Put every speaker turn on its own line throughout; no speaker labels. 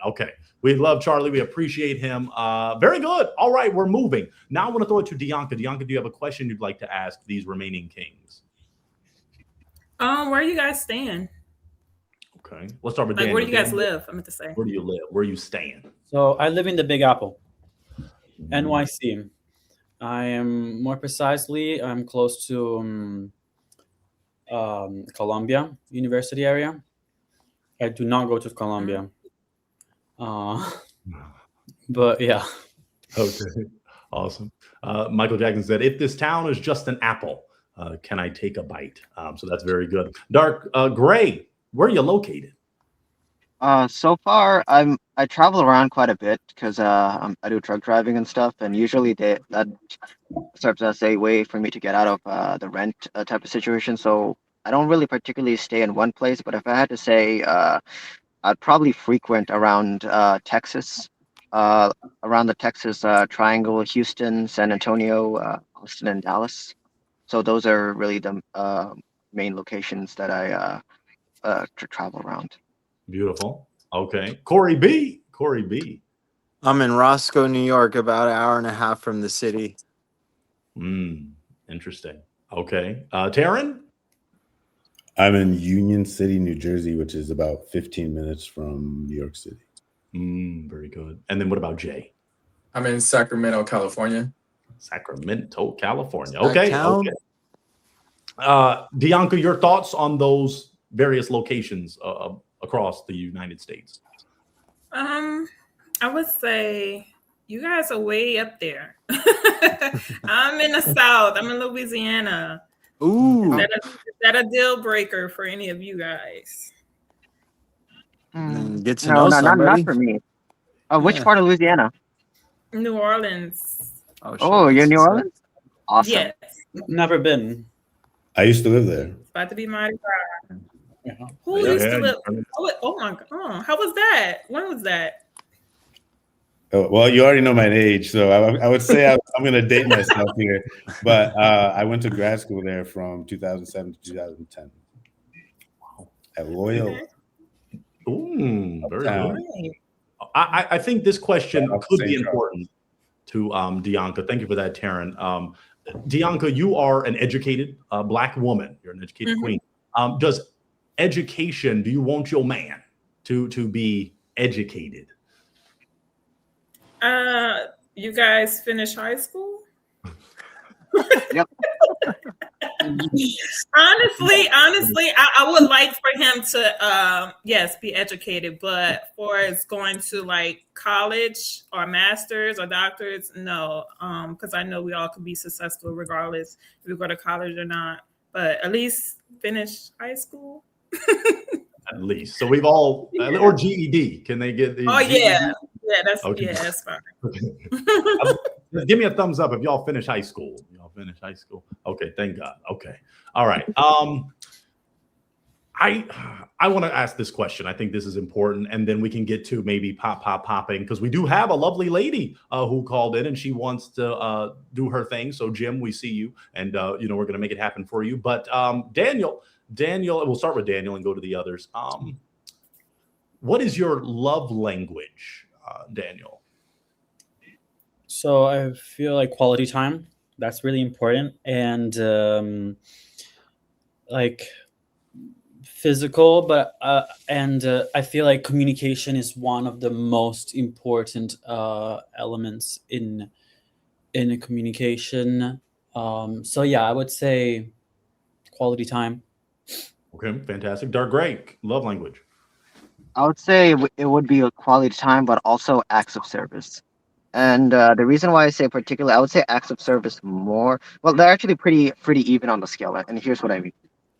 Okay. We love Charlie. We appreciate him. Very good. All right, we're moving. Now I want to throw it to DeOnka. DeOnka, do you have a question you'd like to ask these remaining kings?
Where you guys staying?
Okay. Let's start with
Like, where do
Daniel.
you guys
Daniel,
live? I meant to say.
where do you live? Where are you staying?
So I live in the Big Apple,
Mm,
NYC. I am more precisely, I'm close to Columbia University area. I do not go to
Mm.
Columbia, but yeah.
Okay. Awesome. Michael Jackson said, if this town is just an apple, can I take a bite? So that's very good. Dark Gray, where are you located?
So far I travel around quite a bit because I do truck driving and stuff, and usually that serves as a way for me to get out of the rent type of situation. So I don't really particularly stay in one place, but if I had to say, I'd probably frequent around Texas, uh, around the Texas Triangle, Houston, San Antonio, Austin, and Dallas. So those are really the main locations that I travel around.
Beautiful. Okay. Corey B. Corey B.
I'm in Roscoe, New York, about an hour and a half from the city.
Interesting. Okay. Taryn?
I'm in Union City, New Jersey, which is about 15 minutes from New York City.
Very good. And then what about Jay?
I'm in Sacramento, California.
Sacramento, California. Okay.
Town?
Okay. DeOnka, your thoughts on those various locations across the United States?
I would say you guys are way up there. I'm in the South. I'm in Louisiana.
Ooh.
Is that a deal breaker for any of you guys?
Get to
No,
know
not
somebody.
for me. Which
Yeah.
part of Louisiana?
New Orleans.
Oh, you're in New Orleans? Awesome.
Yes.
Never been.
I used to live there.
It's about to be Mardi Gras.
Yeah.
Who
Yeah,
used to
yeah,
live?
you-
Oh my God. How was that? When was that?
Oh, well, you already know my age, so I would say I'm going to date myself here. But I went to grad school there from 2007 to 2010.
Wow.
At Loyola.
Okay.
Very
Uptown.
good. I think this question
Up
could
St.
be
Charles.
important to DeOnka. Thank you for that, Taryn. DeOnka, you are an educated Black woman. You're an educated
Mhm.
queen. Does education, do you want your man to be educated?
You guys finish high school?
Yep.
Honestly, I would like for him to yes, be educated, but for as going to like college or masters or doctors, no. Because I know we all can be successful regardless if we go to college or not. But at least finish high school.
At least. So we've all, or GED. Can they get the
Oh
GED?
yeah.
Okay.
That's fine.
Give me a thumbs up if y'all finish high school. Y'all finish high school. Okay, thank God. Okay. All right. I want to ask this question. I think this is important, and then we can get to maybe popping, because we do have a lovely lady who called in and she wants to do her thing. So Jim, we see you, and we're going to make it happen for you. But Daniel, we'll start with Daniel and go to the others. What is your love language, Daniel?
So I feel like quality time, that's really important. And like physical, but I feel like communication is one of the most important elements in a communication. So yeah, I would say quality time.
Okay, fantastic. Dark Gray, love language.
I would say it would be a quality time, but also acts of service. And the reason why I say particularly, I would say acts of service more. Well, they're actually pretty even on the scale. And here's what I mean.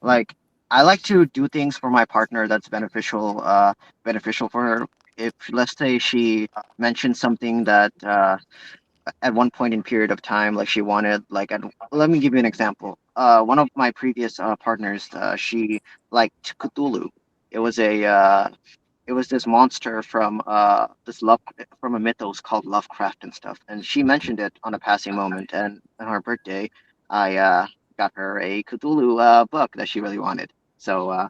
Like, I like to do things for my partner that's beneficial for her. If let's say she mentioned something that at one point in period of time, like she wanted, let me give you an example. One of my previous partners, she liked Cthulhu. It was it was this monster from from a mythos called Lovecraft and stuff. And she mentioned it on a passing moment. And on her birthday, I got her a Cthulhu book that she really wanted. So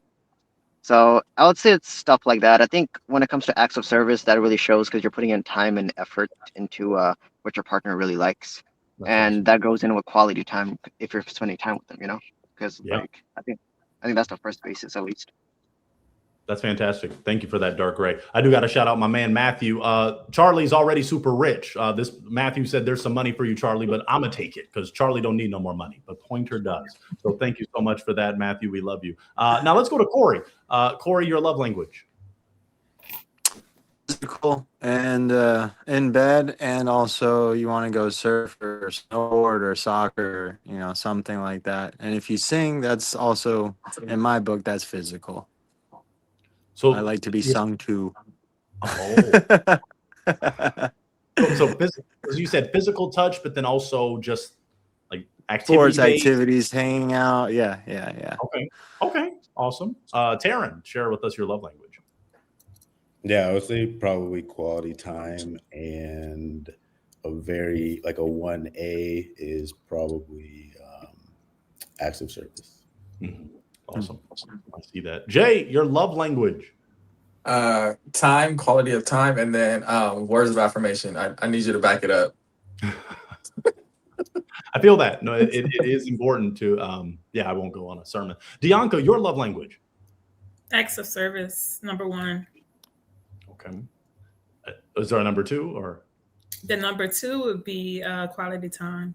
So I would say it's stuff like that. I think when it comes to acts of service, that really shows because you're putting in time and effort into what your partner really likes,
That's
and
awesome.
that goes in with quality time if you're spending time with them. Because
Yeah.
like I think that's the first basis at least.
That's fantastic. Thank you for that, Dark Gray. I do got to shout out my man Matthew. Charlie's already super rich. This Matthew said there's some money for you, Charlie, but I'm gonna take it because Charlie don't need no more money, but Pointer does. So thank you so much for that, Matthew. We love you. Now let's go to Corey. Corey, your love language.
Physical and in bed, and also you want to go surf or snowboard or soccer, something like that. And if you sing, that's also, in my book, that's physical.
So
I like to be sung to.
Oh. So physical, as you said, physical touch, but then also just like
Sports
activity-based.
activities, hanging out. Yeah.
Okay. Awesome. Taryn, share with us your love language.
Yeah, I would say probably quality time, and a 1A is probably acts of service.
Mm-hmm. Awesome. I see that. Jay, your love language.
Time, quality of time, and then words of affirmation. I need you to back it up.
I feel that. No, it is important to, I won't go on a sermon. DEONKA, your love language.
Acts of service, number 1.
Okay. Is there a number 2 or?
The number 2 would be quality time.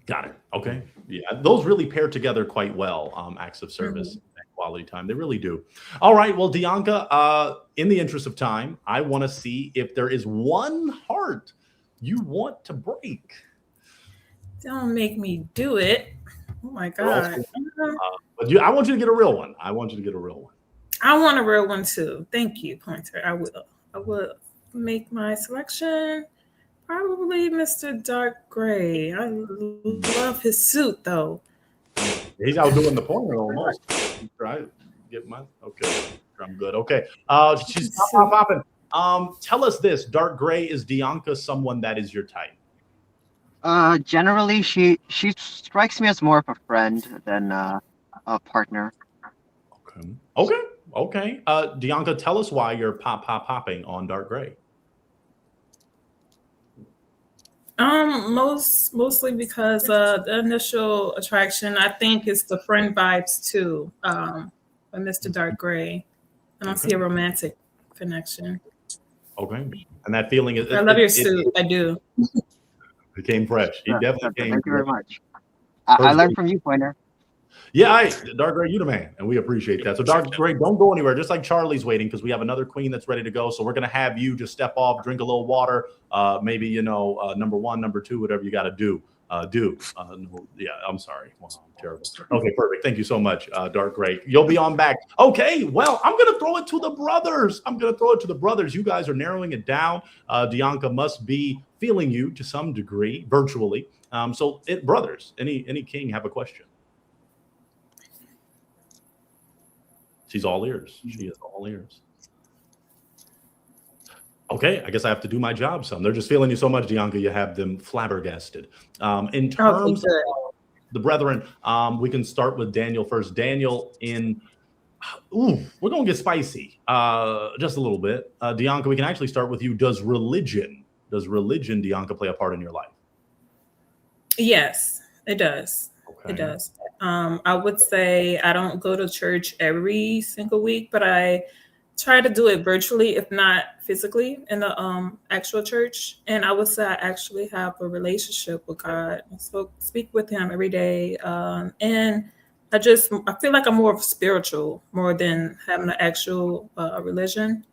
Got it. Okay. Yeah, those really pair together quite well. Acts of service and quality time. They really do. All right. Well, DEONKA, in the interest of time, I want to see if there is one heart you want to break.
Don't make me do it. Oh my God.
But I want you to get a real one. I want
a real one too. Thank you, Pointer. I will make my selection. Probably Mr. Dark Gray. I love his suit though.
He's out doing the Pointer almost. Right? Get mine. Okay. I'm good. Okay. She's popping. Tell us this. Dark Gray, is DEONKA someone that is your type?
Generally, she strikes me as more of a friend than a partner.
Okay. DEONKA, tell us why you're popping on Dark Gray.
Mostly because the initial attraction, I think, is the friend vibes too. With Mr. Dark Gray, I don't see a romantic connection.
Okay, and that feeling is.
I love your suit. I do.
It came fresh. He definitely came.
Thank you very much. I learned from you, Pointer.
Yeah, Dark Gray, you the man, and we appreciate that. So Dark Gray, don't go anywhere. Just like Charlie's waiting, because we have another queen that's ready to go. So we're gonna have you just step off, drink a little water, maybe number 1, number 2, whatever you got to do. Yeah, I'm sorry. Wow, I'm terrible. Okay, perfect. Thank you so much, Dark Gray. You'll be on back. Okay, well, I'm gonna throw it to the brothers. You guys are narrowing it down. DEONKA must be feeling you to some degree, virtually. Brothers, any king have a question? She's all ears. She is all ears. Okay, I guess I have to do my job some. They're just feeling you so much, DEONKA, you have them flabbergasted. In terms of the brethren, we can start with Daniel first. Daniel, we're going to get spicy just a little bit. DEONKA, we can actually start with you. Does religion, DEONKA, play a part in your life?
Yes, it does. Okay. It does. I would say I don't go to church every single week, but I try to do it virtually, if not physically, in the actual church. And I would say I actually have a relationship with God. So speak with Him every day, and I feel like I'm more of spiritual more than having an actual religion.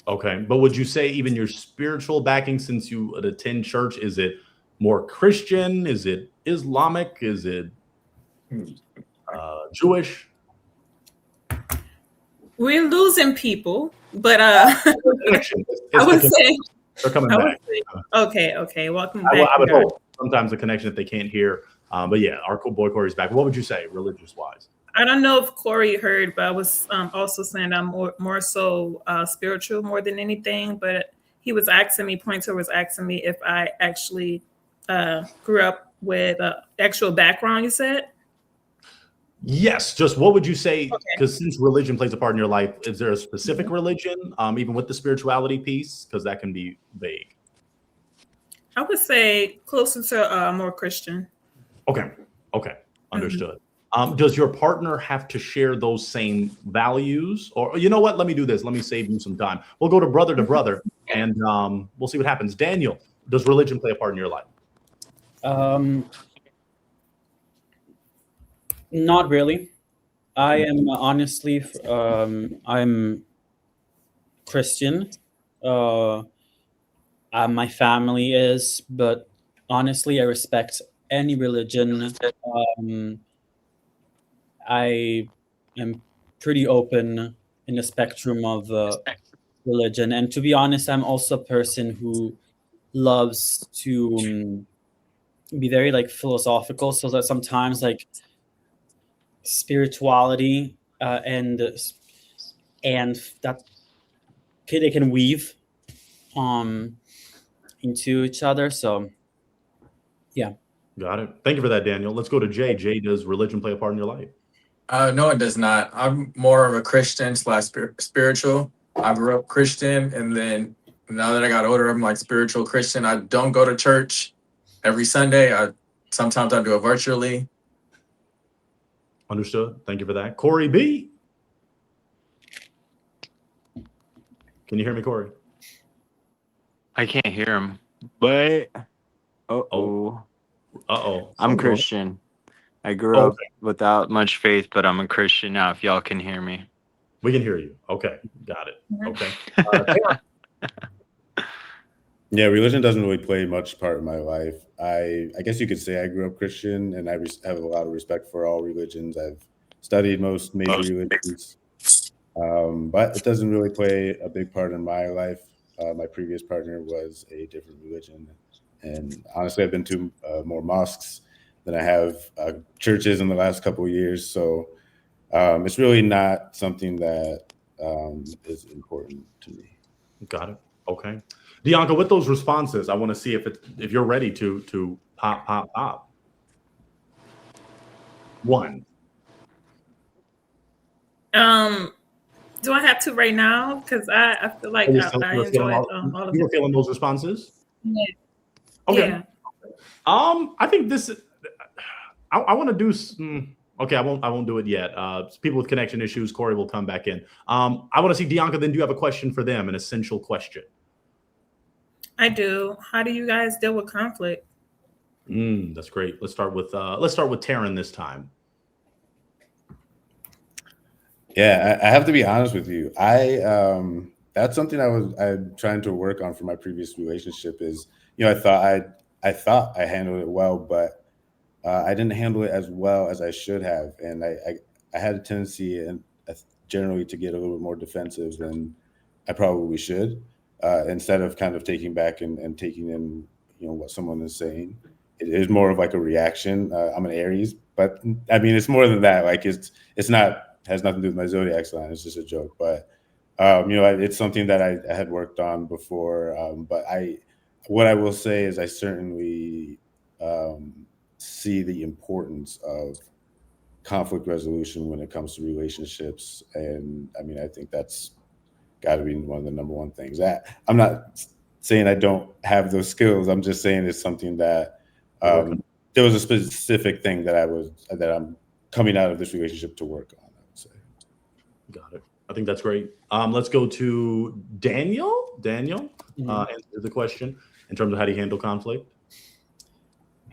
Okay, but would you say even your spiritual backing, since you attend church, is it more Christian? Is it Islamic? Is it Jewish?
We're losing people, but I would say
they're coming back.
Okay. Welcome back.
I would hope sometimes the connection if they can't hear. But yeah, our cool boy Corey's back. What would you say, religious wise?
I don't know if Corey heard, but I was also saying I'm more so spiritual more than anything. But Pointer was asking me if I actually grew up with actual background, you said?
Yes, just what would you say?
Okay.
Because since religion plays a part in your life, is there a specific religion, even with the spirituality piece? Because that can be vague.
I would say closer to more Christian.
Okay, understood. Does your partner have to share those same values? Or you know what? Let me do this. Let me save you some time. We'll go to brother, and we'll see what happens. Daniel, does religion play a part in your life?
Not really. I am honestly, I'm Christian. My family is, but honestly, I respect any religion. I am pretty open in the spectrum of religion, and to be honest, I'm also a person who loves to be very like philosophical, so that sometimes like spirituality and that they can weave into each other. So yeah.
Got it. Thank you for that, Daniel. Let's go to Jay. Jay, does religion play a part in your life?
No, it does not. I'm more of a Christian slash spiritual. I grew up Christian, and then now that I got older, I'm like spiritual Christian. I don't go to church every Sunday. Sometimes I do it virtually.
Understood. Thank you for that. Corey B. Can you hear me, Corey?
I can't hear him, but
Uh-oh.
I'm Christian. I grew up without much faith, but I'm a Christian now. If y'all can hear me,
we can hear you. Okay, got it. Okay.
Yeah, religion doesn't really play much part in my life. I guess you could say I grew up Christian, and I have a lot of respect for all religions. I've studied most major religions, but it doesn't really play a big part in my life. My previous partner was a different religion, and honestly, I've been to more mosques than I have churches in the last couple of years. So it's really not something that is important to me.
Got it. Okay. DEONKA, with those responses, I want to see if you're ready to pop. One.
Do I have to right now? Because I feel like I enjoy all of it.
You were feeling those responses?
Yeah.
Okay.
Yeah.
I think this. I want to do. Okay, I won't do it yet. People with connection issues. Corey will come back in. I want to see DEONKA. Then do you have a question for them? An essential question.
I do. How do you guys deal with conflict?
That's great. Let's start with Taryn this time.
Yeah, I have to be honest with you. That's something I'm trying to work on for my previous relationship. Is I thought I handled it well, but I didn't handle it as well as I should have, and I had a tendency and generally to get a little bit more defensive than I probably should. Instead of kind of taking back and taking in, what someone is saying, it is more of like a reaction. I'm an Aries, but I mean, it's more than that. Like it's not has nothing to do with my zodiac sign. It's just a joke. But it's something that I had worked on before. But what I will say is I certainly see the importance of conflict resolution when it comes to relationships, and I mean, I think that's got to be one of the number one things. I'm not saying I don't have those skills. I'm just saying it's something that there was a specific thing that I'm coming out of this relationship to work on, I would say.
Got it. I think that's great. Let's go to Daniel. Daniel, answer the question in terms of how do you handle conflict?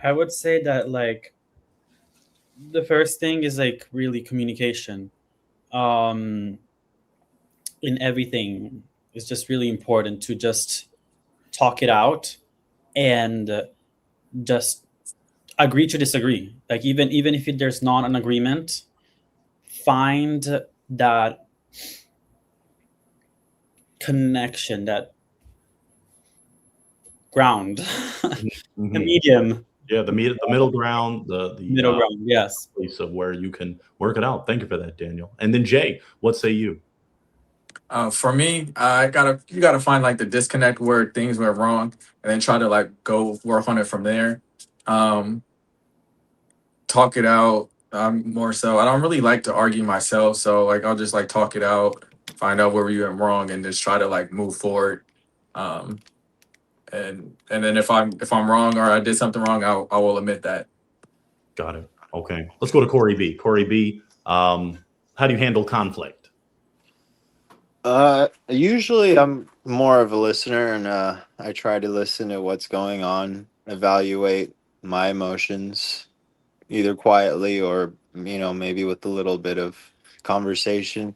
I would say that like the first thing is like really communication. In everything, it's just really important to just talk it out and just agree to disagree. Like even if there's not an agreement, find that connection, that ground, the medium.
Yeah, the middle ground, the
middle ground. Yes,
place of where you can work it out. Thank you for that, Daniel. And then Jay, what say you?
For me, you gotta find like the disconnect where things went wrong, and then try to like go work on it from there. Talk it out. I'm more so. I don't really like to argue myself, so like I'll just like talk it out, find out where we went wrong, and just try to like move forward. Um, and then if I'm wrong or I did something wrong, I will admit that.
Got it. Okay. Let's go to Corey B. Corey B. How do you handle conflict?
Usually I'm more of a listener, and I try to listen to what's going on, evaluate my emotions, either quietly or maybe with a little bit of conversation.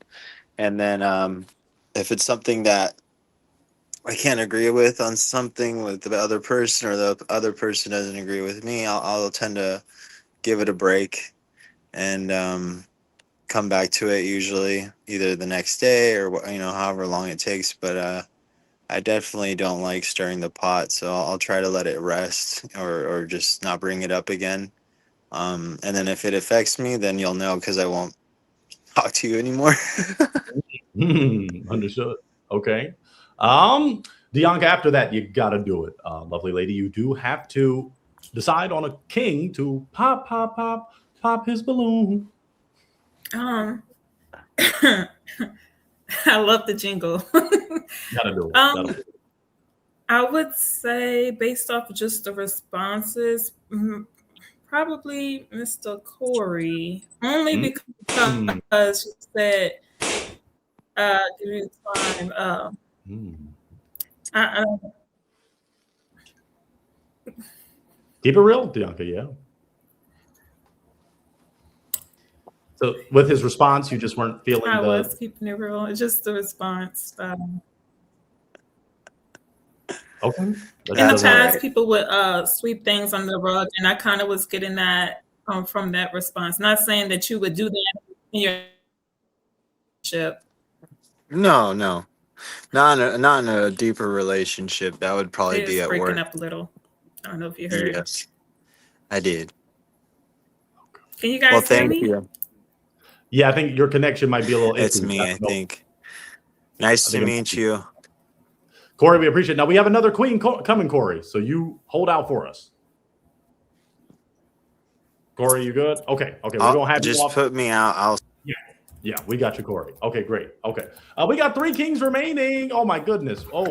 And then if it's something that I can't agree with on something with the other person, or the other person doesn't agree with me, I'll tend to give it a break and come back to it, usually either the next day or however long it takes. But I definitely don't like stirring the pot, so I'll try to let it rest, or just not bring it up again. And then if it affects me, then you'll know, because I won't talk to you anymore.
Understood. Okay. DeOnka, after that, you got to do it. Lovely lady, you do have to decide on a king to pop his balloon.
I love the jingle.
Gotta do it. Gotta do it.
I would say, based off of just the responses, probably Mr. Corey, only because you said, give me time.
Keep it real, DeOnka, yeah. So with his response, you just weren't feeling
I was keeping it real. It's just the response.
Okay.
In the past, people would sweep things under the rug, and I kind of was getting that from that response. Not saying that you would do that in your relationship.
No, not in a deeper relationship. That would probably be at work.
Breaking up a little. I don't know if you heard.
Yes, I did.
Can you guys hear me?
You.
Yeah, I think your connection might be a little.
It's me, I think. Nice to meet you.
Corey, we appreciate it. Now we have another queen coming, Corey. So you hold out for us. Corey, you good? Okay. We're gonna have
just
you off.
Put me out.
Yeah, we got you, Corey. Okay, great. Okay. We got 3 kings remaining. Oh my goodness. Oh,